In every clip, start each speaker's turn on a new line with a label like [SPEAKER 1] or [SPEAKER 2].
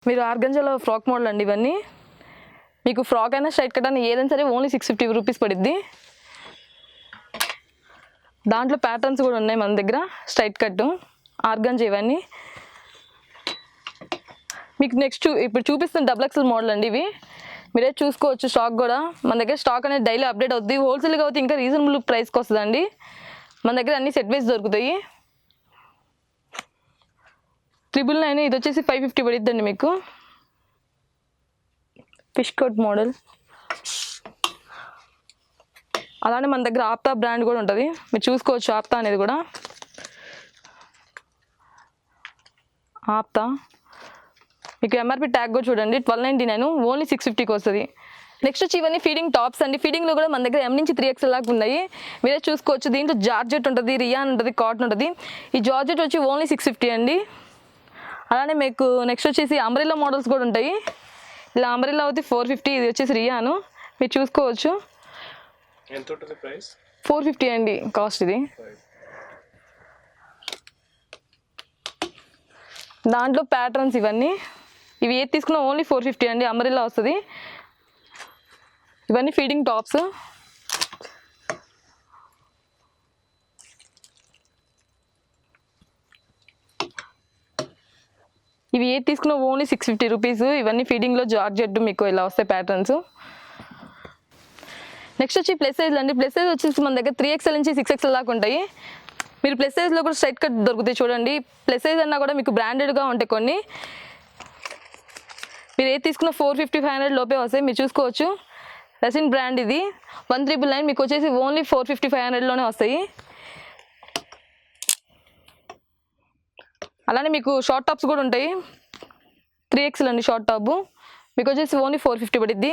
[SPEAKER 1] మీరు ఆర్గంజాలో frock model అండి ఇవన్నీ. మీకు ఫ్రాక్ అయినా స్ట్రైట్ కట్ అయినా ఏదైనా సరే ఓన్లీ 650 రూపీస్ పడుద్ది. దాంట్లో ప్యాటర్న్స్ కూడా ఉన్నాయి మన దగ్గర. స్ట్రైట్ కట్ ఆర్గంజా ఇవన్నీ. మీకు నెక్స్ట్ ఇప్పుడు చూపిస్తున్న XXL మోడల్ అండి ఇవి. మీరే చూసుకోవచ్చు. స్టాక్ కూడా మన దగ్గర స్టాక్ అనేది డైలీ అప్డేట్ అవుద్ది. హోల్సేల్గా అవుతుంది ఇంకా రీజనబుల్ ప్రైస్కి వస్తుందండి. మన దగ్గర అన్ని సెట్ వైజ్ దొరుకుతాయి. 999 ఇది వచ్చేసి 550 పడిద్దండి మీకు. Fish coat model. అలానే మన దగ్గర ఆప్తా బ్రాండ్ కూడా ఉంటుంది. మీరు చూసుకోవచ్చు ఆప్తా అనేది కూడా. ఆప్తా మీకు ఎంఆర్పి ట్యాగ్ కూడా చూడండి 1299 ఓన్లీ 650కి వస్తుంది. నెక్స్ట్ వచ్చి ఇవన్నీ ఫీడింగ్ టాప్స్ అండి. ఫీడింగ్లో కూడా మన దగ్గర M నుంచి 3XL దాకా ఉన్నాయి. మీరే చూసుకోవచ్చు. దీంట్లో జార్జెట్ ఉంటుంది, రియాన్ ఉంటుంది, కాటన్ ఉంటుంది. ఈ జార్జెట్ వచ్చి ఓన్లీ 650 అండి. అలానే మీకు నెక్స్ట్ వచ్చేసి అంబ్రెల్లా మోడల్స్ కూడా ఉంటాయి. ఇలా అంబ్రెల్లా అవుతుంది 450. ఇది వచ్చేసి రియాను మీరు చూసుకోవచ్చు. 450 అండి కాస్ట్ ఇది. దాంట్లో ప్యాటర్న్స్ ఇవన్నీ. ఇవి ఏది తీసుకున్నా ఓన్లీ 450 అండి. అంబ్రెల్లా వస్తుంది. ఇవన్నీ ఫీడింగ్ టాప్స్. ఇవి ఏది తీసుకున్నా ఓన్లీ 650 రూపీస్. ఇవన్నీ ఫీడింగ్లో జార్జెట్ మీకు ఇలా వస్తాయి ప్యాటర్న్స్. నెక్స్ట్ వచ్చి ప్లస్ సైజ్ అండి. ప్లస్ సైజ్ వచ్చేసి మన దగ్గర 3XL నుంచి 6XL దాకా ఉంటాయి. మీరు ప్లస్ సైజ్లో కూడా స్ట్రైట్ కట్ దొరుకుతాయి చూడండి. ప్లస్ సైజ్ అన్నా కూడా మీకు బ్రాండెడ్గా ఉంటాయి కొన్ని. మీరు ఏది తీసుకున్న 450, 500 లోపే వస్తాయి. మీరు చూసుకోవచ్చు. రెసిన్ బ్రాండ్ ఇది 1399 మీకు వచ్చేసి ఓన్లీ 450, 500లోనే వస్తాయి. అలానే మీకు షార్ట్ టాప్స్ కూడా ఉంటాయి. 3XL అండి షార్ట్ టాప్. మీకు వచ్చేసి ఓన్లీ 450 పడిద్ది.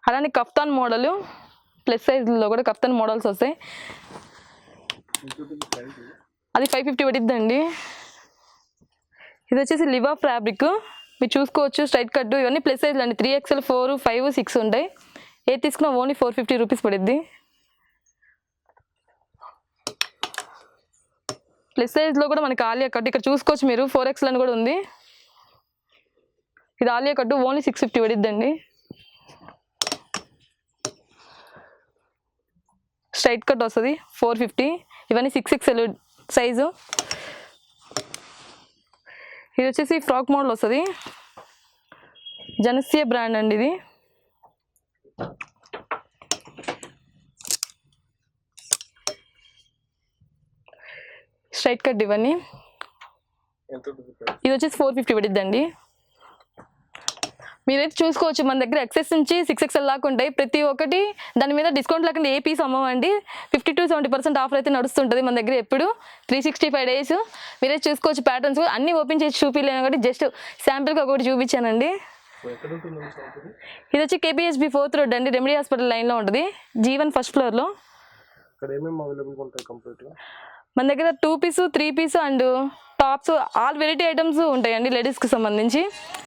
[SPEAKER 1] అలానే కఫ్తాన్ మోడల్ ప్లస్ సైజ్లో కూడా కఫ్తాన్ మోడల్స్ వస్తాయి. అది 550 పడిద్దండి. ఇది వచ్చేసి లివా ఫ్యాబ్రిక్. మీరు చూసుకోవచ్చు. స్ట్రైట్ కట్ ఇవన్నీ ప్లస్ సైజ్లు అండి. 3XL, 4, 5, 6 ఉంటాయి. ఏది తీసుకున్నా ఓన్లీ 450 రూపీస్ పడిద్ది. ప్లస్ సైజ్లో కూడా మనకి ఆలియా కట్ ఇక్కడ చూసుకోవచ్చు మీరు. 4XL అని కూడా ఉంది. ఇది ఆలియా కట్ ఓన్లీ 650 పడిద్దండి. స్ట్రైట్ కట్ వస్తుంది 450. ఇవన్నీ 6XL సైజు. ఇది వచ్చేసి ఫ్రాక్ మోడల్ వస్తుంది. జనసియా బ్రాండ్ అండి ఇది. స్ట్రైట్ కట్ ఇవన్నీ. ఇది వచ్చేసి 450 పడిద్దండి. మీరైతే చూసుకోవచ్చు. మన దగ్గర XS నుంచి 6XL దాకా ఉంటాయి. ప్రతి ఒక్కటి దాని మీద డిస్కౌంట్ లేకుండా ఏ పీస్ అమ్మమండి. 50 to 70% ఆఫర్ అయితే నడుస్తుంటుంది మన దగ్గర ఎప్పుడు 365 డేస్. మీరే చూసుకోవచ్చు. ప్యాటర్న్స్ అన్నీ ఓపెన్ చేసి చూపించలేను కాబట్టి జస్ట్ శాంపిల్గా ఒకటి చూపించానండి. ఇది వచ్చి KPHB 4th రోడ్ అండి. రెమెడీ హాస్పిటల్ లైన్లో ఉంటుంది. G1 ఫస్ట్ ఫ్లోర్లో. మన దగ్గర 2 piece, 3 piece and tops all variety items ఉంటాయండి లేడీస్కి సంబంధించి.